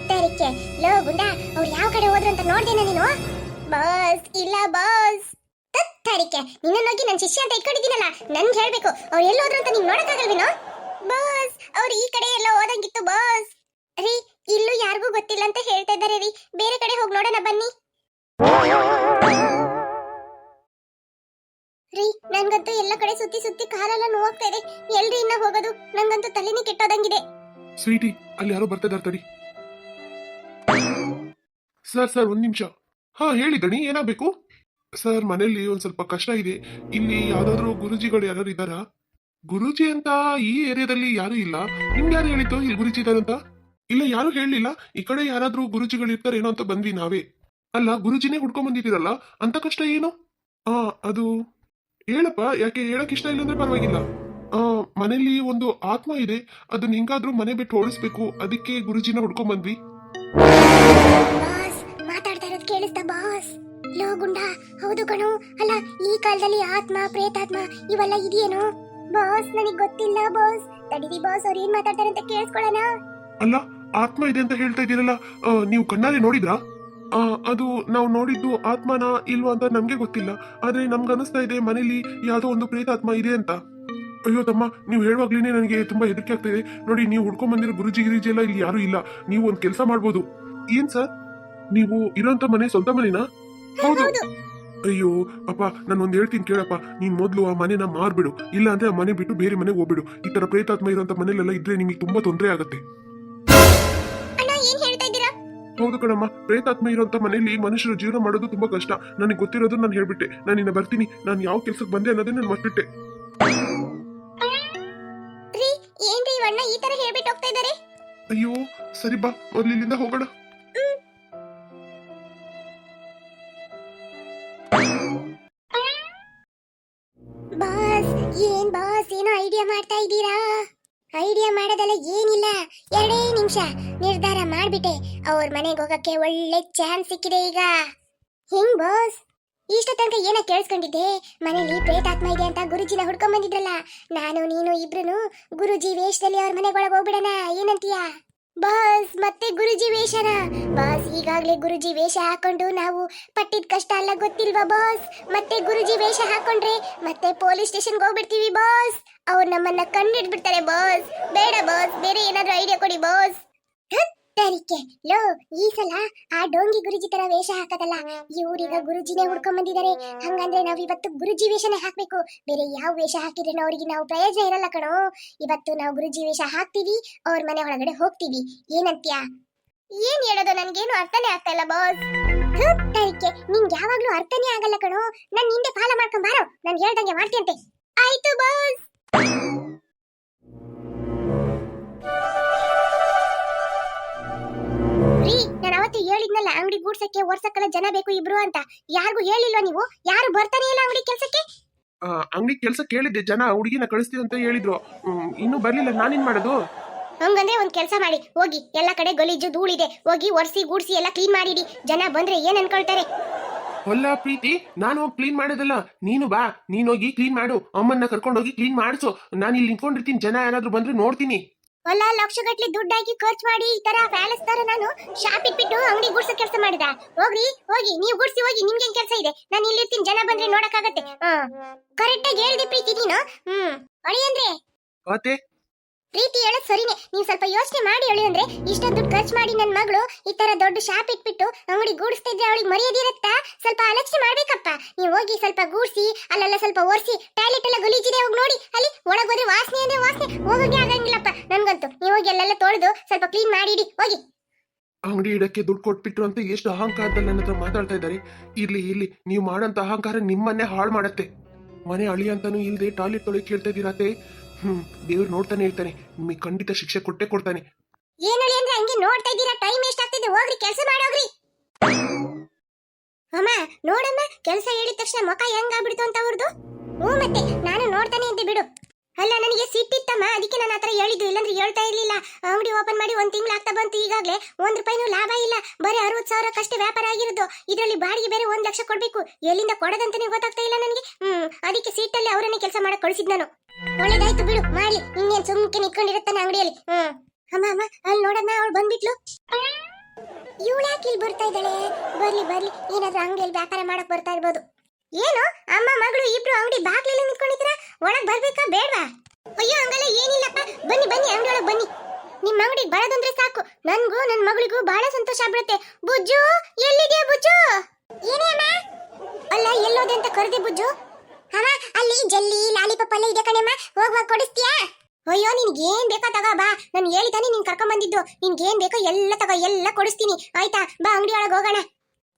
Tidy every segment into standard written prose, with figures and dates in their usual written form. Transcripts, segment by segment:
ತರಿಕೆ low ಗುಂಡ ಅವ್ರು ಯಾವ ಕಡೆ ಹೋದ್ರು ಅಂತ ನೋಡ್ದೇನ ನೀನು? ಬಾಸ್ ಇಲ್ಲ ಬಾಸ್. ತರಿಕೆ ನಿನ್ನೋಗಿ ನನ್ನ ಶಿಷ್ಯ ಅಂತ ಇಟ್ಕೊಂಡಿದ್ದೀನಲ್ಲ, ನನ್ಗೆ ಹೇಳ್ಬೇಕು ಅವ್ರು ಎಲ್ಲಿ ಹೋದ್ರು ಅಂತ ನೀನ್ ನೋಡಕ್ಕಾಗಲ್ವೇನೋ? ಬಾಸ್ ಅವ್ರು ಈ ಕಡೆ ಎಲ್ಲ ಹೋದಂಗಿತ್ತು ಬಾಸ್. ರೀ ಇಲ್ಲೂ ಯಾರಿಗೂ ಗೊತ್ತಿಲ್ಲ ಅಂತ ಹೇಳ್ತಾ ಇದ್ದಾರೆ ರೀ, ಬೇರೆ ಕಡೆ ಹೋಗಿ ನೋಡೋಣ ಬನ್ನಿ. ರೀ ನನ್ಗಂತೂ ಎಲ್ಲ ಕಡೆ ಸುತ್ತಿ ಸುತ್ತಿ ಕಾಲೆಲ್ಲ ನೋವಾಗ್ತಾ ಇದೆ, ಎಲ್ರಿ ಇನ್ನ ಹೋಗೋದು? ನಂಗಂತೂ ತಲೆನೇ ಕೆಟ್ಟೋದಂಗಿದೆ. ಸ್ವೀಟಿ ಅಲ್ಲಿ ಯಾರೋ ಬರ್ತಾ ಇದಾರೆ ತಡಿ. ಸರ್ ಒಂದ್ ನಿಮಿಷ. ಹಾ ಹೇಳಿ ದಣಿ, ಏನಾಗಬೇಕು? ಸರ್ ಮನೇಲಿ ಒಂದ್ ಸ್ವಲ್ಪ ಕಷ್ಟ ಇದೆ. ಇಲ್ಲಿ ಯಾವ್ದಾದ್ರು ಗುರುಜಿಗಳು ಯಾರು ಇದ್ದಾರಾ? ಗುರೂಜಿ ಅಂತ ಈ ಏರಿಯಾದಲ್ಲಿ ಯಾರು ಇಲ್ಲ. ನಿಮ್ಗೆ ಯಾರು ಹೇಳಿದ್ದು ಇಲ್ಲಿ ಗುರೂಜಿ ಇದಾರಂತ? ಇಲ್ಲ ಯಾರು ಹೇಳಲಿಲ್ಲ. ಈ ಕಡೆ ಯಾರಾದ್ರೂ ಗುರೂಜಿಗಳು ಇರ್ತಾರೇನೋ ಅಂತ ಬಂದ್ವಿ ನಾವೇ. ಅಲ್ಲ ಗುರೂಜಿನೇ ಹುಡ್ಕೊಂಡ್ ಬಂದಿದ್ದೀರಲ್ಲ, ಅಂತ ಕಷ್ಟ ಏನು? ಅದು ಹೇಳಪ್ಪ, ಯಾಕೆ ಹೇಳಕ್ ಇಷ್ಟ ಇಲ್ಲ ಅಂದ್ರೆ ಪರವಾಗಿಲ್ಲ. ಮನೇಲಿ ಒಂದು ಆತ್ಮ ಇದೆ, ಅದನ್ನ ಹಿಂಗಾದ್ರೂ ಮನೆ ಬಿಟ್ಟು ಓಡಿಸ್ಬೇಕು, ಅದಕ್ಕೆ ಗುರುಜಿನ ಹುಡ್ಕೊಂಡ್ ಬಂದ್ವಿ. ಬಾಸ್ ಮಾತಾಡ್ತಾ ಇರೋದು ಕೇಳಿಸ್ತಾ ಬಾಸ್? ಲೋ ಗುಂಡ ಹೌದು ಕಣೋ. ಅಲ್ಲ ಈ ಕಾಲದಲ್ಲಿ ಆತ್ಮ ಪ್ರೇತಾತ್ಮ ಇವೆಲ್ಲ ಇದೆಯೇನೋ ಬಾಸ್? ನನಗ್ ಗೊತ್ತಿಲ್ಲ ಬಾಸ್. ತಡೀರಿ ಬಾಸ್, ಅವ್ರು ಏನ್ ಮಾತಾಡ್ತಾರೆ ಅಂತ ಕೇಳಿಸ್ಕೊಳ್ಳೋಣ. ಅಲ್ಲ ಆತ್ಮ ಇದೆ ಅಂತ ಹೇಳ್ತಾ ಇದ್ದೀರಲ್ಲ, ನೀವು ಕಣ್ಣಾರೆ ನೋಡಿದ್ರಾ? ಅದು ನಾವು ನೋಡಿದ್ದು ಆತ್ಮನ ಇಲ್ವಾ ಅಂತ ನಮ್ಗೆ ಗೊತ್ತಿಲ್ಲ, ಆದ್ರೆ ನಮ್ಗೆ ಅನಿಸ್ತಾ ಇದೆ ಮನೇಲಿ ಯಾವ್ದೋ ಒಂದು ಪ್ರೇತಾತ್ಮ ಇದೆ ಅಂತ. ಅಯ್ಯೋ ತಮ್ಮ, ನೀವು ಹೇಳುವಾಗ್ಲೇನೆ ನನಗೆ ತುಂಬಾ ಹೆದರಿಕೆ ಆಗ್ತಾ ಇದೆ. ನೋಡಿ, ನೀವು ಹುಡ್ಕೊಂಡ್ ಬಂದಿರೋ ಗುರುಜಿ ಗಿರಿಜಿ ಎಲ್ಲ ಇಲ್ಲಿ ಯಾರು ಇಲ್ಲ. ನೀವು ಒಂದ್ ಕೆಲಸ ಮಾಡ್ಬೋದು. ಏನ್ ಸರ್? ನೀವು ಇರೋಂತ ಮನೆ ಸ್ವಂತ ಮನೆನಾ? ಹೌದು. ಅಯ್ಯೋ ಅಪ್ಪ, ನಾನು ಒಂದ್ ಹೇಳ್ತೀನಿ ಕೇಳಪ್ಪ. ನೀನ್ ಮೊದ್ಲು ಆ ಮನೆನ ಮಾರ್ಬಿಡು, ಇಲ್ಲ ಅಂದ್ರೆ ಆ ಮನೆ ಬಿಟ್ಟು ಬೇರೆ ಮನೆಗೆ ಹೋಗ್ಬಿಡು. ಈ ತರ ಪ್ರೇತಾತ್ಮ ಇರೋಂತ ಮನೇಲೆಲ್ಲ ಇದ್ರೆ ನಿಮಗೆ ತುಂಬಾ ತೊಂದರೆ ಆಗುತ್ತೆ. ಹೌದು ಕಣಮ್ಮ, ಪ್ರೇತಾತ್ಮ ಇರೋಂತ ಮನೆಯಲ್ಲಿ ಮನುಷ್ಯರು ಜೀವನ ಮಾಡೋದು ತುಂಬಾ ಕಷ್ಟ. ನನಗೆ ಗೊತ್ತಿರೋದು ನಾನು ಹೇಳ್ಬಿಟ್ಟೆ. ನಾನು ಇನ್ನ ಬರ್ತೀನಿ. ನಾನು ಯಾವ ಕೆಲ್ಸಕ್ಕೆ ಬಂದೆ ಅನ್ನೋದೇ ನಾನು ಮರ್ತಿಟ್ಟೆ. ಈ ತರ ಹೇಳ್ಬಿಟ್ಟು ಹೋಗ್ತಾ ಇದ್ದಾರೆ. ಅಯ್ಯೋ ಸರಿ ಬಾ, ಮೊದ್ಲು ಇಲ್ಲಿಂದ ಹೋಗೋಣ. ಬಾಸ್ ಏನ್ ಬಾಸ್, ಏನೋ ಐಡಿಯಾ ಮಾಡ್ತಾ ಇದ್ದೀರಾ? ಐಡಿಯಾ ಮಾಡೋದಲ್ಲ ಏನಿಲ್ಲ, 2 ನಿಮಿಷ ನಿರ್ಧಾರ ಮಾಡ್ಬಿಟ್ಟೆ. ಅವ್ರ ಮನೆಗೆ ಹೋಗಕ್ಕೆ ಒಳ್ಳೆ ಚಾನ್ಸ್ ಸಿಕ್ಕಿದೆ ಈಗ. ಹೆಂಗ್ ಬಾಸ್? ಇಷ್ಟ ತನಕ ಏನ ಕೇಳಿಸ್ಕೊಂಡಿದ್ದೆ, ಮನೇಲಿ ಪ್ರೇತಾತ್ಮ ಇದೆ ಅಂತ ಗುರುಜಿನ ಹುಡ್ಕೊಂಡ್ ಬಂದಿದ್ರಲ್ಲ, ನಾನು ನೀನು ಇಬ್ರು ಗುರುಜಿ ವೇಷದಲ್ಲಿ ಅವ್ರ ಮನೆಗೆ ಒಳಗೆ ಹೋಗ್ಬಿಡಣ, ಏನಂತೀಯ? ಬಾಸ್ ಮತ್ತೆ ಗುರುಜಿ ವೇಷನ? ಬಾಸ್ ಈಗಾಗ್ಲೇ ಗುರುಜಿ ವೇಷ ಹಾಕೊಂಡು ನಾವು ಪಟ್ಟಿದ ಕಷ್ಟ ಎಲ್ಲ ಗೊತ್ತಿಲ್ವಾ ಬಾಸ್? ಮತ್ತೆ ಗುರುಜಿ ವೇಷ ಹಾಕೊಂಡ್ರೆ ಮತ್ತೆ ಪೊಲೀಸ್ ಸ್ಟೇಷನ್ಗೆ ಹೋಗ್ಬಿಡ್ತೀವಿ ಬಾಸ್. ಅವ್ರು ನಮ್ಮನ್ನ ಕಂಡಿಡ್ಬಿಡ್ತಾರೆ ಬಾಸ್. ಬೇಡ ಬಾಸ್, ಬೇರೆ ಏನಾದ್ರೂ ಐಡಿಯಾ ಕೊಡಿ ಬಾಸ್. ತರಿಕೆ ಲೋ, ಈ ಸಲ ಆ ಡೋಂಗಿ ಗುರುಜಿ ತರ ವೇಷ ಹಾಕದಲ್ಲ, ಇವ್ರೀಗ ಗುರುಜಿನೇ ಹುಡ್ಕೊಂಡ್ ಬಂದಿದ್ದಾರೆ. ಹಂಗಂದ್ರೆ ನಾವ್ ಇವತ್ತು ಗುರುಜಿ ವೇಷನೇ ಹಾಕ್ಬೇಕು. ಬೇರೆ ಯಾವ ವೇಷ ಹಾಕಿದ್ರೆ ಅವ್ರಿಗೆ ನಾವು ಪ್ರಯೋಜನ ಇರಲ್ಲ ಕಣೋ. ಇವತ್ತು ನಾವು ಗುರುಜಿ ವೇಷ ಹಾಕ್ತೀವಿ, ಅವ್ರ ಮನೆ ಒಳಗಡೆ ಹೋಗ್ತೀವಿ, ಏನಂತ್ಯಾ? ಏನ್ ಹೇಳೋದು ನನ್ಗೇನು ಅರ್ಥನೇ ಆಗ್ತಾ ಇಲ್ಲ ಬಾಸ್. ತರಿಕೆ ನಿಂಗೆ ಯಾವಾಗ್ಲೂ ಅರ್ಥನೇ ಆಗಲ್ಲ ಕಣೋ. ನನ್ ಹಿಂದೆ ಫಾಲ ಮಾಡ್ಕೊಂಡ್ ಬಾರೋ, ನಾನು ಹೇಳ್ದಂಗೆ ಮಾಡ್ತೀಯಂತೆ. ಆಯ್ತು ಬಾಸ್. ರೀ ನಾನು ಅವತ್ತು ಹೇಳಿದ್ನಲ್ಲ, ಅಂಗಡಿ ಗೂಡ್ಸಕ್ಕೆ ವರ್ಷಕ್ಕೆಲ್ಲ ಜನ ಬೇಕು ಇಬ್ರು ಅಂತ. ಯಾರಿಗೂ ಹೇಳಿಲ್ವಾ ನೀವು? ಯಾರು ಬರ್ತಾನೆ ಇಲ್ಲ ಅಂಗಡಿ ಕೆಲ್ಸಕ್ಕೆ? ಅಂಗಡಿ ಕೆಲಸ ಕೇಳಿದ್ದೆ, ಜನ ಹುಡುಗಿನ ಕಳಿಸ್ತೀವಿ ಅಂತ ಹೇಳಿದ್ರು. ಇನ್ನೂ ಬರ್ಲಿಲ್ಲ, ನಾನೇನ್ ಮಾಡೋದು? ಹಂಗಂದ್ರೆ ಒಂದ್ ಕೆಲಸ ಮಾಡಿ, ಹೋಗಿ ಎಲ್ಲ ಕಡೆ ಗಲೀಜು ಧೂಳಿದೆ, ಹೋಗಿ ಒರ್ಸಿ ಗೂಡ್ಸಿ ಎಲ್ಲ ಕ್ಲೀನ್ ಮಾಡಿಡಿ. ಜನ ಬಂದ್ರೆ ಏನ್ ಅನ್ಕೊಳ್ತಾರೆ? ಹೊಲ್ಲ ಪ್ರೀತಿ, ನಾನು ಹೋಗಿ ಕ್ಲೀನ್ ಮಾಡೋದಲ್ಲ, ನೀನು ಬಾ, ನೀನೋಗಿ ಕ್ಲೀನ್ ಮಾಡು. ಅಮ್ಮನ್ನ ಕರ್ಕೊಂಡೋಗಿ ಕ್ಲೀನ್ ಮಾಡಿಸು. ನಾನು ಇಲ್ಲಿ ನಿಂತ್ಕೊಂಡಿರ್ತೀನಿ, ಜನ ಯಾರಾದ್ರೂ ಬಂದ್ರೆ ನೋಡ್ತೀನಿ. ಹೊಲ ಲಕ್ಷಗಟ್ಲೆ ದುಡ್ಡು ಹಾಕಿ ಖರ್ಚು ಮಾಡಿ ಈ ತರ ಪ್ಯಾಲೇಸ್ ತರ ನಾನು ಶಾಪ್ ಇಟ್ಬಿಟ್ಟು ಅಂಗಡಿ ಗುಡ್ಸೋ ಕೆಲಸ ಮಾಡಿದ? ಹೋಗ್ರಿ ಹೋಗಿ, ನೀವು ಗುಡ್ಸಿ ಹೋಗಿ, ನಿಮ್ಗೇನ್ ಕೆಲಸ ಇದೆ? ನಾನು ಇಲ್ಲಿರ್ತೀನಿ, ಜನ ಬಂದ್ರೆ ನೋಡಕ್ಕಾಗತ್ತೆ. ಕರೆಕ್ಟ್ ಆಗಿ ಹೇಳಿದೆ ಪ್ರೀತಿ ನೀನು. ಅಳಿ ಅಂದ್ರೆ ಮತ್ತೆ ಪ್ರೀತಿ ಹೇಳೋದ್ ಸರಿನೇ. ನೀವು ಸ್ವಲ್ಪ ಯೋಚನೆ ಮಾಡಿ ಹೇಳಿ ಅಂದ್ರೆ, ಇಷ್ಟೊಂದು ದುಡ್ಡು ಖರ್ಚು ಮಾಡಿ ನನ್ನ ಮಗಳು ಈ ತರ ದೊಡ್ಡ ಶಾಪ್ ಇಟ್ಬಿಟ್ಟು ಅಂಗಡಿ ಗೂಡಿಸ್ತಾ ಇದ್ರೆ ಅವಳಿಗೆ ಮರ್ಯಾದೆ ಇರುತ್ತಾ? ಸ್ವಲ್ಪ ಆಲೋಚನೆ ಮಾಡ್ಬೇಕಪ್ಪ. ನೀವು ಹೋಗಿ ಸ್ವಲ್ಪ ಗೂಡ್ಸಿ, ಅಲ್ಲೆಲ್ಲ ಸ್ವಲ್ಪ ಒರೆಸಿ, ಟಾಯ್ಲೆಟ್ ಎಲ್ಲ ಗಲೀಜಿದೆ, ಹೋಗಿ ನೋಡಿ. ಅಲ್ಲಿ ಒಳಗೋದ್ರೆ ವಾಸನೆ ಅಂದ್ರೆ ವಾಸನೆ, ಹೋಗೋಕೆ ಆಗಂಗಿಲ್ಲಪ್ಪ ನನ್ಗಂತೂ. ನೀವು ಹೋಗಿ ಅಲ್ಲೆಲ್ಲ ತೊಳೆದು ಸ್ವಲ್ಪ ಕ್ಲೀನ್ ಮಾಡಿಡಿ, ಹೋಗಿ. ಅಂಗಡಿ ಇಡಕ್ಕೆ ದುಡ್ಡು ಕೊಟ್ಬಿಟ್ರು ಅಂತ ಎಷ್ಟು ಅಹಂಕಾರದಲ್ಲಿ ನನ್ನ ಹತ್ರ ಮಾತಾಡ್ತಾ ಇದ್ದಾರೆ. ಇರ್ಲಿ, ನೀವು ಮಾಡಂತ ಅಹಂಕಾರ ನಿಮ್ಮನ್ನೇ ಹಾಳು ಮಾಡತ್ತೆ. ಮನೆ ಅಳಿ ಅಂತಾನು ಇಲ್ದೆ ಟಾಯ್ಲೆಟ್ ತೊಳೆ ಕೇಳ್ತಾ ಇದ್ದೀರಾತೆ. ದೇವ್ರು ನೋಡ್ತಾನೆ ಇರ್ತಾನೆ, ನಿಮಗೆ ಖಂಡಿತ ಶಿಕ್ಷೆ ಕೊಟ್ಟೆ ಕೊಡ್ತಾನೆ. ಏನಳಿ ಅಂದ್ರೆ ಹಂಗೆ ನೋಡ್ತಾ ಇದ್ದೀರಾ? ಟೈಮ್ ವೇಸ್ಟ್ ಆಗ್ತಿದೆ, ಹೋಗ್ರಿ ಕೆಲಸ ಮಾಡೋಗ್ರಿ. ಅಮ್ಮ ನೋಡಮ್ಮ, ಕೆಲಸ ಹೇಳಿದ ತಕ್ಷಣ ಮುಖ ಹೆಂಗಾಗ್ಬಿಡ್ತು ಅಂತ ಅವ್ರದ್ದು. ಮತ್ತೆ ನಾನು ನೋಡ್ತಾನೆ ಇದ್ದೆ ಬಿಡು. ಅಲ್ಲ ನನಗೆ ಸಿಟ್ಟಿತ್ತಮ್ಮ, ಅದಕ್ಕೆ ನಾನು ಆತರ ಹೇಳಿದ್ದು, ಇಲ್ಲಾಂದ್ರೆ ಹೇಳ್ತಾ ಇರ್ಲಿಲ್ಲ. ಅಂಗಡಿ ಓಪನ್ ಮಾಡಿ 1 ತಿಂಗಳು ಆಗ್ತಾ ಬಂತು, ಈಗಾಗಲೇ 1 ರೂಪಾಯಿನೂ ಲಾಭ ಇಲ್ಲ. ಬರೀ 60,000ಕ್ಕಷ್ಟೇ ವ್ಯಾಪಾರ ಆಗಿರೋದು. ಇದರಲ್ಲಿ ಬಾಡಿಗೆ ಬೇರೆ 1 ಲಕ್ಷ ಕೊಡ್ಬೇಕು. ಎಲ್ಲಿಂದ ಕೊಡೋದಂತಾನೆ ಗೊತ್ತಾಗ್ತಾ ಇಲ್ಲ ನನಗೆ. ಅದಕ್ಕೆ ಸೀಟಲ್ಲಿ ಅವರನ್ನೇ ಕೆಲಸ ಮಾಡಕ್ ಕಳಿಸಿದ್ ನಾನು. ಒಳ್ಳೇದಾಯ್ತು ಬಿಡು, ಮಾಡಿ. ಇನ್ನೇನ್ ಸುಮ್ಕೆ ನಿಂತ್ಕೊಂಡಿರುತ್ತಾನೆ ಅಂಗಡಿಯಲ್ಲಿ. ಅಮ್ಮ ಅಮ್ಮ, ಅಲ್ಲಿ ನೋಡಮ್ಮ, ಅವಳು ಬಂದ್ಬಿಟ್ಲು. ಇವಳು ಯಾಕೆ ಇಲ್ಲಿ ಬರ್ತಾ ಇದ್ದಾಳೆ? ಬರ್ಲಿ ಬರ್ಲಿ, ಏನಾದ್ರೂ ಅಂಗಡಿಯಲ್ಲಿ ವ್ಯಾಪಾರ ಮಾಡಕ್ ಬರ್ತಾ ಇರ್ಬೋದು. ಏನು ಅಮ್ಮ ಮಗಳು ಇಬ್ರು ಅಂಗಡಿ ಬಾಗ್ಲಲ್ಲಿ ನಿಂತ್ಕೊಂಡಿದ್ದೀರಾ? ಒಳಗ್ ಬರ್ಬೇಕಾ ಬೇಡ್ವಾ? ಅಯ್ಯೋ ಹಂಗಲ್ಲ ಏನಿಲ್ಲಪ್ಪ, ಬನ್ನಿ ಬನ್ನಿ ಅಂಗಡಿ ಒಳಗ್ ಬನ್ನಿ. ನಿಮ್ ಅಂಗಡಿಗೆ ಬರೋದಂದ್ರೆ ಸಾಕು, ನನ್ಗೂ ನನ್ ಮಗಳಿಗೂ ಬಹಳ ಸಂತೋಷ ಆಗ್ಬಿಡುತ್ತೆ. ಬುಜ್ಜು, ಎಲ್ಲಿದ್ಯಾ ಬುಜ್ಜು? ಏನೇ ಅಮ್ಮ? ಅಲ್ಲ ಎಲ್ಲೋದೆ ಅಂತ ಕರೆದೆ ಬುಜ್ಜು? ಅಮ್ಮ ಅಲ್ಲಿ ಜಲ್ಲಿ ಲಾಲಿಪಾಪ್ ಎಲ್ಲ ಇದೆ ಕಣಮ್ಮ, ಹೋಗುವಾಗ ಕೊಡಿಸ್ತೀಯಾ? ಅಯ್ಯೋ ನಿನ್ಗೆ ಏನ್ ಬೇಕೋ ತಗೋ ಬಾ, ನಾನು ಹೇಳಿತಾನೆ ನೀನ್ ಕರ್ಕೊಂಡ್ ಬಂದಿದ್ದು. ನಿನ್ಗೆ ಏನ್ ಬೇಕೋ ಎಲ್ಲ ತಗೋ, ಎಲ್ಲ ಕೊಡಿಸ್ತೀನಿ ಆಯ್ತಾ? ಬಾ ಅಂಗಡಿ ಒಳಗ್ ಹೋಗೋಣ.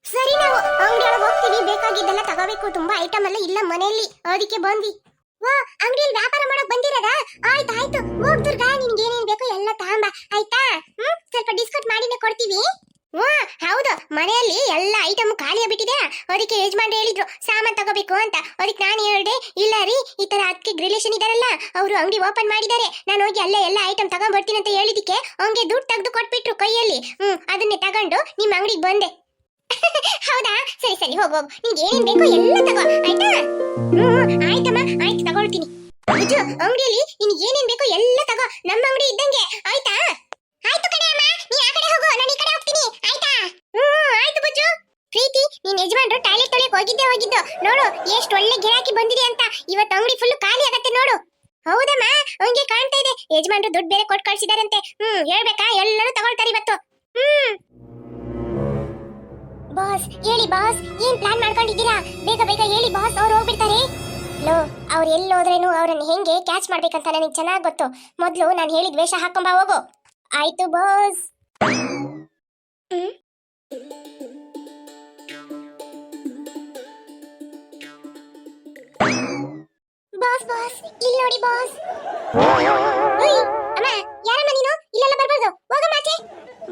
ಸರಿ, ನಾವು ಅಂಗಡಿ ಒಳಗೆ ಹೋಗ್ತೀವಿ. ಬೇಕಾಗಿದ್ದೆಲ್ಲ ತಗೋಬೇಕು, ತುಂಬಾ ಐಟಮ್ ಎಲ್ಲ ಇಲ್ಲ ಮನೆಯಲ್ಲಿ, ಅದಕ್ಕೆ ಬಂದ್ವಿ. ವಾ, ಅಂಗಡಿಯಲ್ಲಿ ವ್ಯಾಪಾರ ಮಾಡಕ್ ಬಂದಿರದ? ಆಯ್ತಾಯ್ತು, ಹೋಗ್ ದುರ್ಗಾ, ನಿನ್ಗೆ ಏನೇನ್ ಬೇಕೋ ಎಲ್ಲ ತಗೊಂಬ ಆಯ್ತಾ? ಸ್ವಲ್ಪ ಡಿಸ್ಕೌಂಟ್ ಮಾಡಿನೇ ಕೊಡ್ತೀವಿ. ಹೌದು, ಮನೆಯಲ್ಲಿ ಎಲ್ಲ ಐಟಮ್ ಖಾಲಿ ಆಗ್ಬಿಟ್ಟಿದೆ. ಅದಕ್ಕೆ ಯಜಮಾನ್ರು ಹೇಳಿದ್ರು ಸಾಮಾನ್ ತಗೋಬೇಕು ಅಂತ. ಅದಕ್ಕೆ ನಾನು ಹೇಳ್ದೆ, ಇಲ್ಲ ರೀ, ಈ ತರ ಅದಕ್ಕೆ ರಿಲೇಷನ್ ಇದಾರಲ್ಲ, ಅವರು ಅಂಗಡಿ ಓಪನ್ ಮಾಡಿದ್ದಾರೆ, ನಾನು ಹೋಗಿ ಅಲ್ಲೇ ಎಲ್ಲ ಐಟಮ್ ತಗೊಂಡ್ ಬರ್ತೀನಿ ಅಂತ ಹೇಳಿದಕ್ಕೆ ಹಂಗೆ ದುಡ್ಡು ತೆಗೆದು ಕೊಟ್ಬಿಟ್ರು ಕೈಯಲ್ಲಿ. ಅದನ್ನೇ ತಗೊಂಡು ನಿಮ್ಮ ಅಂಗಡಿಗೆ ಬಂದೆ. ಹೌದಾ, ಸರಿ ಸರಿ, ಹೋಗು, ನಿಂಗೆ ಏನೇನ್ ಬೇಕೋ ಎಲ್ಲ ತಗೋ ಆಯ್ತಾ? ಆಯ್ತಮ್ಮ, ಆಯ್ತು ತಗೊಳ್ತೀನಿ. ಬುಜ್ಜು, ಅಂಗಡಿಯಲ್ಲಿ ನಿನ್ಗೆ ಏನೇನ್ ಬೇಕೋ ಎಲ್ಲ ತಗೋ, ನಮ್ಮ ಅಂಗಡಿ ಇದ್ದಂಗೆ ಆಯ್ತಾ? ಆಯ್ತು ಕಣೆ ಅಮ್ಮ, ನೀ ಆ ಕಡೆ ಹೋಗು, ನಾನು ಈ ಕಡೆ ಹೋಗ್ತೀನಿ ಆಯ್ತಾ? ಆಯ್ತು ಬುಜ್ಜು. ಪ್ರೀತಿ, ನೀನ್ ಯಜಮಾನ್ರು ಟಾಯ್ಲೆಟ್ ತೊಳೆಯಕ್ ಹೋಗಿದ್ದು ನೋಡು, ಎಷ್ಟು ಒಳ್ಳೆ ಗಿರಾಕಿ ಬಂದಿದೆ ಅಂತ. ಇವತ್ತು ಅಂಗಡಿ ಫುಲ್ ಖಾಲಿ ಆಗತ್ತೆ ನೋಡು. ಹೌದಮ್ಮ, ಹಂಗೆ ಕಾಣ್ತಾ ಇದೆ. ಯಜಮಾನ್ರು ದುಡ್ಡು ಬೇರೆ ಕೊಟ್ಟು ಕಳ್ಸಿದಾರಂತೆ. ಹೇಳ್ಬೇಕಾ, ಎಲ್ಲರೂ ತಗೊಳ್ತಾರೆ ಇವತ್ತು. ಬಾಸ್ ಹೇಳಿ ಬಾಸ್, ಏನ್ ಪ್ಲಾನ್ ಮಾಡ್ಕೊಂಡಿದ್ದೀರಾ? ಬೇಗ ಬೇಗ ಹೇಳಿ ಬಾಸ್, ಅವ್ರು ಹೋಗ್ಬಿಡ್ತಾರೆ. ಲೋ, ಅವ್ರು ಎಲ್ಲೋದ್ರೇನು ಅವ್ರನ್ನ ಹೆಂಗೆ ಕ್ಯಾಚ್ ಮಾಡ್ಬೇಕಂತ ನನಗೆ ಚೆನ್ನಾಗಿ ಗೊತ್ತು. ಮೊದ್ಲು ನಾನು ಹೇಳಿದ ವೇಷ ಹಾಕೊಂಬ ಹೋಗು. ಆಯ್ತು ಬಾಸ್. ಬಾಸ್ ಬಾಸ್, ಇಲ್ಲಿ ನೋಡಿ ಬಾಸ್. ಅಮ್ಮ, ಯಾರಮ್ಮ ನೀನು? ಇಲ್ಲೆಲ್ಲ ಬರ್ಬಾರ್ದು, ಹೋಗಮ್ಮ ಆಚೆ.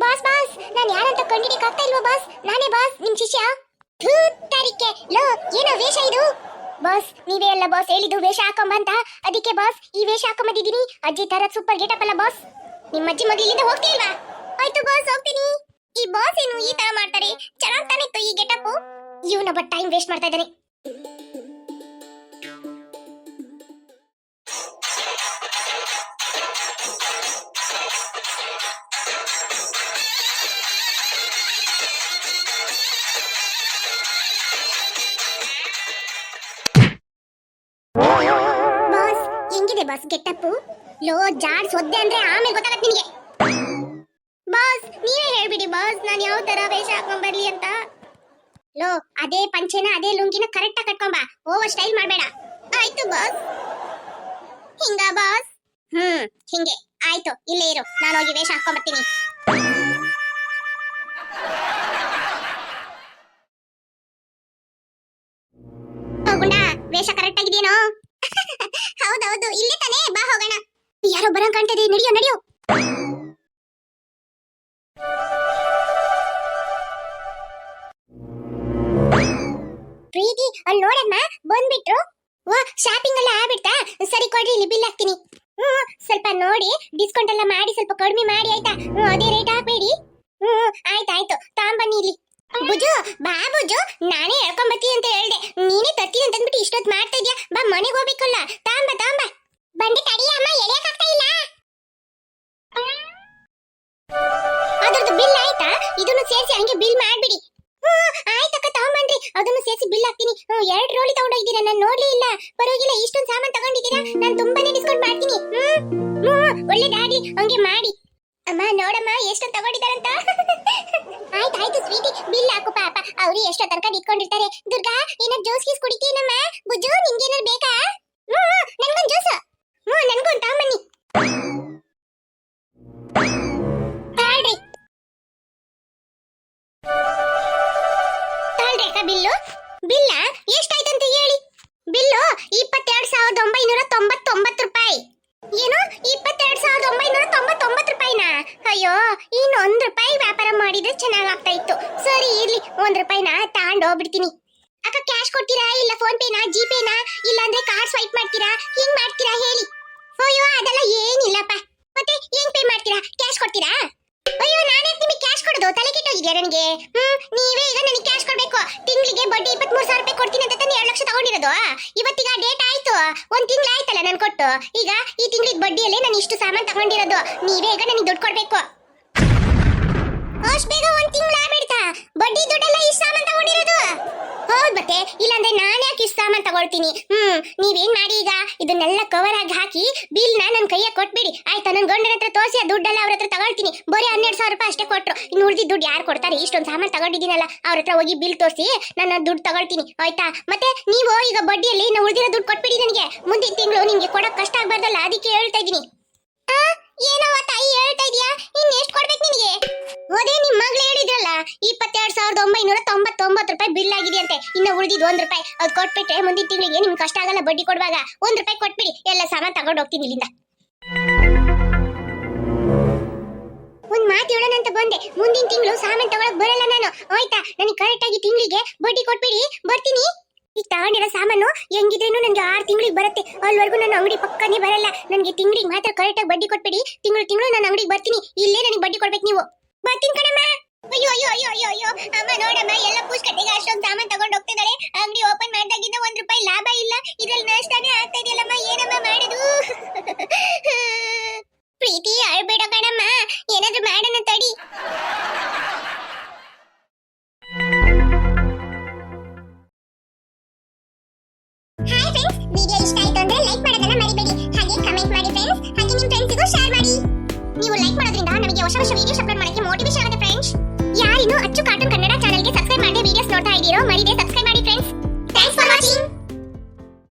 ಬಾಸ್ ಬಾಸ್, ನಾನು ಯಾರಂತ ಕಂಡಿಡಿಯಕ್ ಆಗ್ತಾ ಇಲ್ವಾ ಬಾಸ್? ನಾನೇ ಬಾಸ್, ನಿಮ್ ಶಿಷ್ಯ. ತಾರಿಕೆ ಲೋ, ಏನೋ ವೇಷ ಇದು? ಬಾಸ್ ನೀವೇ ಅಲ್ಲ ಬಾಸ್ ಹೇಳಿದ್ದು ವೇಷ ಹಾಕೊಂಬಂತ, ಅದಕ್ಕೆ ಬಾಸ್ ಈ ವೇಷ ಹಾಕೊಂಬಂದಿದ್ದೀನಿ. ಅಜ್ಜಿ ತರ ಸೂಪರ್ ಗೆಟಪ್ ಅಲ್ಲ ಬಾಸ್? ನಿಮ್ಮ ಅಜ್ಜಿ ಮಗಳಿಂದ ಹೋಗ್ತಿಲ್ವಾ? ಆಯ್ತು ಬಾಸ್, ಹೋಗ್ತೀನಿ. ಈ ಬಾಸ್ ಏನು ಈ ತರ ಮಾಡ್ತಾರೆ? ಚೆನ್ನಾಗ್ ತಾನೆ ಇತ್ತು ಈ ಗೆಟಪ್. ಇವನೊಬ್ಬ ಟೈಮ್ ವೇಸ್ಟ್ ಮಾಡ್ತಾ ಇದ್ದಾನೆ. ಬಾಸ್ ಗೆಟಪ್ ಲೋ, ಜಾಡ್ ಸೊದ್ದೆ ಅಂದ್ರೆ ಆಮೇಲೆ ಗೊತ್ತಾಗತ್ತೆ ನಿನಗೆ. ಬಾಸ್ ನೀವೇ ಹೇಳ್ಬಿಡಿ ಬಾಸ್, ನಾನು ಯಾವ ತರ ವೇಷ ಹಾಕೊಂಡ್ ಬರ್ಲಿ ಅಂತ. ಲೋ, ಅದೇ ಪಂಚೆನ ಅದೇ ಲುಂಗಿನ ಕರೆಕ್ಟ್ ಆಗಿ ಕಟ್ಕೊಂಬ, ಓವರ್ ಸ್ಟೈಲ್ ಮಾಡ್ಬೇಡ. ಆಯ್ತು ಬಾಸ್. ಹಿಂಗ ಬಾಸ್? ಹಿಂಗೆ ಆಯ್ತು, ಇಲ್ಲೇ ಇರು, ನಾನು ಹೋಗಿ ವೇಷ ಹಾಕೊಂಡ್ ಬರ್ತೀನಿ. ಗುಂಡ, ವೇಷ ಕರೆಕ್ಟ್ ಆಗಿದೆಯೇನೋ? ಹೌದೌದು, ಇಲ್ಲೇ ತಾನೇ, ಬಾ ಹೋಗೋಣ. ಯಾರೋ ಬರಂಗ್ ಕಾಣ್ತಾ ಇದೆ, ನಡಿಯೋ ನಡಿಯೋ. ಪ್ರೀತಿ, ಅಲ್ಲಿ ನೋಡಮ್ಮ ಬಂದ್ಬಿಟ್ರು. ವಾ, ಶಾಪಿಂಗ್ ಎಲ್ಲ ಆಗ್ಬಿಡ್ತಾ? ಸರಿ ಕೊಡ್ರಿ, ಇಲ್ಲಿ ಬಿಲ್ ಹಾಕ್ತೀನಿ. ಸ್ವಲ್ಪ ನೋಡಿ ಡಿಸ್ಕೌಂಟ್ ಎಲ್ಲ ಮಾಡಿ ಸ್ವಲ್ಪ ಕಡಿಮೆ ಮಾಡಿ ಆಯ್ತಾ? ಅದೇ ರೇಟ್ ಹಾಕ್ಬೇಡಿ. ಆಯ್ತಾಯ್ತು, ತಗೊಂಬನ್ನಿ ಇಲ್ಲಿ. ಬುಜು, ಬಾ ಬುಜು, ನಾನೇ ಹೇಳ್ಕೊಂಬತ್ತೀನಿ ಅಂತ ಹೇಳ್ದೆ, ನೀನೇ ತರ್ತೀನಿ ಅಂತ ಅಂದ್ಬಿಟ್ಟು ಇಷ್ಟೊತ್ತು ಮಾಡ್ತಾ ಇದ್ಯಾ. ಬಾ, ಮನೆಗೆ ಹೋಗ್ಬೇಕಲ್ಲ, ತಾಂಬ ತಾಂಬ. ಬಂಡಿ ತಡಿ ಅಮ್ಮ, ಎಳೆಯಕ್ ಆಗ್ತಾ ಇಲ್ಲ. ಅದ್ರದ್ದು ಬಿಲ್ ಆಯ್ತಾ? ಇದನ್ನು ಸೇರಿಸಿ ಹಂಗೆ ಬಿಲ್ ಮಾಡ್ಬಿಡಿ. ಆಯ್ತಕ್ಕ, ತಗೊಂಬನ್ರಿ, ಅದನ್ನು ಸೇರಿಸಿ ಬಿಲ್ ಹಾಕ್ತೀನಿ. 2 ರೋಲಿ ತಗೊಂಡೋಗಿದ್ದೀರಾ, ನಾನು ನೋಡ್ಲೇ ಇಲ್ಲ. ಪರವಾಗಿಲ್ಲ, ಇಷ್ಟೊಂದು ಸಾಮಾನು ತಗೊಂಡಿದ್ದೀರಾ, ನಾನು ತುಂಬಾನೇ ಡಿಸ್ಕೌಂಟ್ ಮಾಡ್ತೀನಿ. ಒಳ್ಳೇದಾಗ್ಲಿ, ಹಂಗೆ ಮಾಡಿ. ಅಮ್ಮ ನೋಡಮ್ಮ ಎಷ್ಟು ತಗೊಂಡಿದ್ದಾರಂತ. ಆಯ್ತಾಯ್ತು ಸ್ವೀಟಿ, ಬಿಲ್ ಹಾಕು ಪಾಪ, ಅವ್ರು ಎಷ್ಟೋ ತನಕ ಇಟ್ಕೊಂಡಿರ್ತಾರೆ. ದುರ್ಗಾ, ಏನಾದ್ರು ಜ್ಯೂಸ್ ಗೀಸ್ ಕುಡಿತೀನಮ್ಮ? ಬುಜ್ಜು, ನಿಂಗೇನಾದ್ರು ಬೇಕಾ? ನನ್ಗೊಂದು ಜ್ಯೂಸ್. ನನ್ಗೊಂದು ತಗೊಂಬನ್ನಿ. ತಾಳ್ರಿ ತಾಳ್ರಿ ಅಕ್ಕ, ಬಿಲ್ಲು ಬಿಲ್ಲ ಎಷ್ಟಾಯ್ತಂತ ಹೇಳಿ. ಬಿಲ್ಲು 22,999 ರೂಪಾಯಿ. ಏನು 22,999 ರೂಪಾಯಿನಾ? ಅಯ್ಯೋ, ಇನ್ನು 1 ರೂಪಾಯಿ ವ್ಯಾಪಾರ ಮಾಡಿದ್ರೆ ಚೆನ್ನಾಗಾಗ್ತಾ ಇತ್ತು. ಸರಿ ಇರ್ಲಿ, 1 ರೂಪಾಯಿನ ತಗೊಂಡು ಹೋಗ್ಬಿಡ್ತೀನಿ. ಅಕ್ಕ, ಕ್ಯಾಶ್ ಕೊಡ್ತೀರಾ ಇಲ್ಲ ಫೋನ್ ಪೇನಾ ಜಿಪೇನಾ, ಇಲ್ಲ ಅಂದ್ರೆ ಕಾರ್ಡ್ ಸ್ವೈಪ್ ಮಾಡ್ತೀರಾ? ಹಿಂಗ್ ಮಾಡ್ತೀರಾ ಹೇಳಿ. ಅಯ್ಯೋ ಅದೆಲ್ಲ ಏನಿಲ್ಲಪ್ಪ. ಮತ್ತೆ ಏನ್ ಪೇ ಮಾಡ್ತೀರಾ? ಕ್ಯಾಶ್ ಕೊಡ್ತೀರಾ? ಅಯ್ಯೋ ನಾನೇ ನಿಮಗೆ ಕ್ಯಾಶ್ ಕೊಡೋದು ತಲೆ ಕೆಟ್ಟೋಗಿದ್ಯಾ ನನಗೆ? ನೀವೇ ಈಗ ನನಗೆ ಕ್ಯಾಶ್ ಕೊಡ್ಬೇಕು. ತಿಂಗಳಿಗೆ ಬಡ್ಡಿ 23,000 ರೂಪಾಯಿ ಕೊಡ್ತೀನಿ ಅಂತ ತಾನೇ 2 ಲಕ್ಷ ತಗೊಂಡಿರೋದು. ಇವತ್ತೀಗ ಡೇಟ್ ಆಯ್ತು, 1 ತಿಂಗಳು ಆಯ್ತಲ್ಲ ನಾನು ಕೊಟ್ಟು. ಈಗ ಈ ತಿಂಗಳಿಗೆ ಬಡ್ಡಿಯಲ್ಲೇ ನಾನು ಇಷ್ಟು ಸಾಮಾನು ತಗೊಂಡಿರೋದು. ನೀವೇ ಈಗ ನನಗೆ ದುಡ್ಡು ಕೊಡ್ಬೇಕು. ಅಷ್ಟು ಬೇಗ 1 ತಿಂಗಳು ಆಗ್ಬಿಡ್ತಾ? ಬಡ್ಡಿ ದುಡ್ಡೆಲ್ಲ ಇಷ್ಟು ಸಾಮಾನು ತಗೊಂಡಿರೋದು? ಹೌದು ಮತ್ತೆ, ಇಲ್ಲಾಂದ್ರೆ ನಾನು ಯಾಕೆ ಇಷ್ಟು ಸಾಮಾನು ತಗೊಳ್ತೀನಿ? ನೀವೇನ್ ಮಾಡಿ ಈಗ ಇದನ್ನೆಲ್ಲ ಕವರ್ ಆಗಿ ಹಾಕಿ ಬಿಲ್ ನನ್ನ ಕೈಯಾಗ ಕೊಟ್ಬಿಡಿ ಆಯ್ತಾ? ನನ್ನ ಗಂಡನ ಹತ್ರ ತೋರಿಸಿ ಆ ದುಡ್ಡೆಲ್ಲ ಅವ್ರ ಹತ್ರ ತಗೊಳ್ತೀನಿ. ಬರೀ 12,000 ರೂಪಾಯಿ ಅಷ್ಟೇ ಕೊಟ್ರು. ಇನ್ನು ಉಳಿದಿದ್ದ ದುಡ್ಡು ಯಾರು ಕೊಡ್ತಾರೆ? ಇಷ್ಟೊಂದು ಸಾಮಾನು ತಗೊಂಡಿದ್ದೀನಲ್ಲ, ಅವ್ರ ಹತ್ರ ಹೋಗಿ ಬಿಲ್ ತೋರಿಸಿ ನಾನು ದುಡ್ಡು ತಗೊಳ್ತೀನಿ ಆಯ್ತಾ? ಮತ್ತೆ ನೀವು ಈಗ ಬಡ್ಡಿಯಲ್ಲಿ ಇನ್ನು ಉಳಿದಿರೋ ದುಡ್ಡು ಕೊಟ್ಬಿಡಿ ನನಗೆ. ಮುಂದಿನ ತಿಂಗಳು ನಿಮ್ಗೆ ಕೊಡಕ್ ಕಷ್ಟ ಆಗ್ಬಾರ್ದಲ್ಲ, ಅದಕ್ಕೆ ಹೇಳ್ತಾ ಇದ್ದೀನಿ. ಏನವ ತಾಯಿ ಹೇಳ್ತಾ ಇದೀಯಾ? ಇನ್ನು ಎಷ್ಟು ಕೊಡ್ಬೇಕು ನಿನಗೆ? ಅದೇ ನಿಮ್ಮ ಮಗಳು ಹೇಳಿದ್ರಲ್ಲ 22,999 ರೂಪಾಯಿ ಬಿಲ್ ಆಗಿದೆ ಅಂತೆ. ಇನ್ನು ಉಳಿದಿದ್ದು 1 ರೂಪಾಯಿ ಅದು ಕೊಟ್ಬಿಟ್ರೆ ಮುಂದಿನ ತಿಂಗಳಿಗೆ ನಿಮ್ಗೆ ಕಷ್ಟ ಆಗಲ್ಲ. ಬಡ್ಡಿ ಕೊಡುವಾಗ 1 ರೂಪಾಯಿ ಕೊಟ್ಬಿಡಿ, ಎಲ್ಲ ಸಾಮಾನು ತಗೊಂಡು ಹೋಗ್ತೀನಿ ಇಲ್ಲಿಂದ. ಒಂದ್ ಮಾತು ಹೇಳೋಣ ಅಂತ ಬಂದೆ. ಮುಂದಿನ ತಿಂಗಳು ಸಾಮಾನು ತಗೊಳಕ್ ಬರಲ್ಲ ನಾನು ಆಯ್ತಾ? ನನಗೆ ಕರೆಕ್ಟ್ ಆಗಿ ತಿಂಗಳಿಗೆ ಬಡ್ಡಿ ಕೊಟ್ಬಿಡಿ, ಬರ್ತೀನಿ. ಈಗ ತಗೊಂಡಿರೋ ಸಾಮಾನು ಹೆಂಗಿದ್ರೇನು ನನಗೆ 6 ತಿಂಗಳಿಗೆ ಬರುತ್ತೆ. ಅಲ್ಲಿವರೆಗೂ ನನ್ನ ಅಂಗಡಿ ಪಕ್ಕನೇ ಬರಲ್ಲ. ನನಗೆ ತಿಂಗಳಿಗೆ ಮಾತ್ರ ಕರೆಕ್ಟ್ ಆಗಿ ಬಡ್ಡಿ ಕೊಟ್ಬಿಡಿ. ತಿಂಗಳು ನನ್ನ ಅಂಗಡಿಗೆ ಬರ್ತೀನಿ. ಇಲ್ಲೇ ನನಗೆ ಬಡ್ಡಿ ಕೊಡ್ಬೇಕು ನೀವು. ಬರ್ತೀನಿ ಕಣಮ್ಮ. ಅಯ್ಯೋ ಅಯ್ಯೋ ಅಯ್ಯೋ ಅಯ್ಯೋ ಅಯ್ಯೋ ಅಮ್ಮ ನೋಡಮ್ಮ, ಎಲ್ಲ ಪುಷ್ಕಟ್ಟಿಗೆ ಅಷ್ಟೊಂದು ಸಾಮಾನು ತಗೊಂಡು ಹೋಗ್ತಿದ್ದಾಳೆ. ಅಂಗಡಿ ಓಪನ್ ಮಾಡಿದಾಗಿಂದ 1 ರೂಪಾಯಿ ಲಾಭ ಇಲ್ಲ. ಇದ್ರಲ್ಲಿ ನಷ್ಟನೇ ಆಗ್ತಾ ಇದೆಯಲ್ಲಮ್ಮ, ಏನಮ್ಮ ಮಾಡೋದು? ಪ್ರೀತಿ ಅಳ್ಬೇಡ ಕಣಮ್ಮ, ಏನಾದ್ರೂ ಮಾಡೋಣ ತಡಿ. ಹಾಯ್ ಫ್ರೆಂಡ್ಸ್, ವಿಡಿಯೋ ಇಷ್ಟ ಆಯ್ತು ಅಂದ್ರೆ ಲೈಕ್ ಮಾಡೋದನ್ನ ಮರಿಬೇಡಿ. ಹಾಗೆ ಕಮೆಂಟ್ ಮಾಡಿ ಫ್ರೆಂಡ್ಸ್. ಹಾಗೆ ನಿಮ್ಮ ಫ್ರೆಂಡ್ಸ್ಗೂ ಶೇರ್ ಮಾಡಿ. ನೀವು ಲೈಕ್ ಮಾಡೋದ್ರಿಂದ ನಮಗೆ ಹೊಸ ವಿಡಿಯೋಸ್ ಅಪ್ಲೋಡ್ ಮಾಡಕ್ಕೆ ಮೋಟಿವೇಶನ್ ಆಗುತ್ತೆ ಫ್ರೆಂಡ್ಸ್. ಯಾರಿನ್ನೂ ಅಚ್ಚು ಕಾರ್ಟೂನ್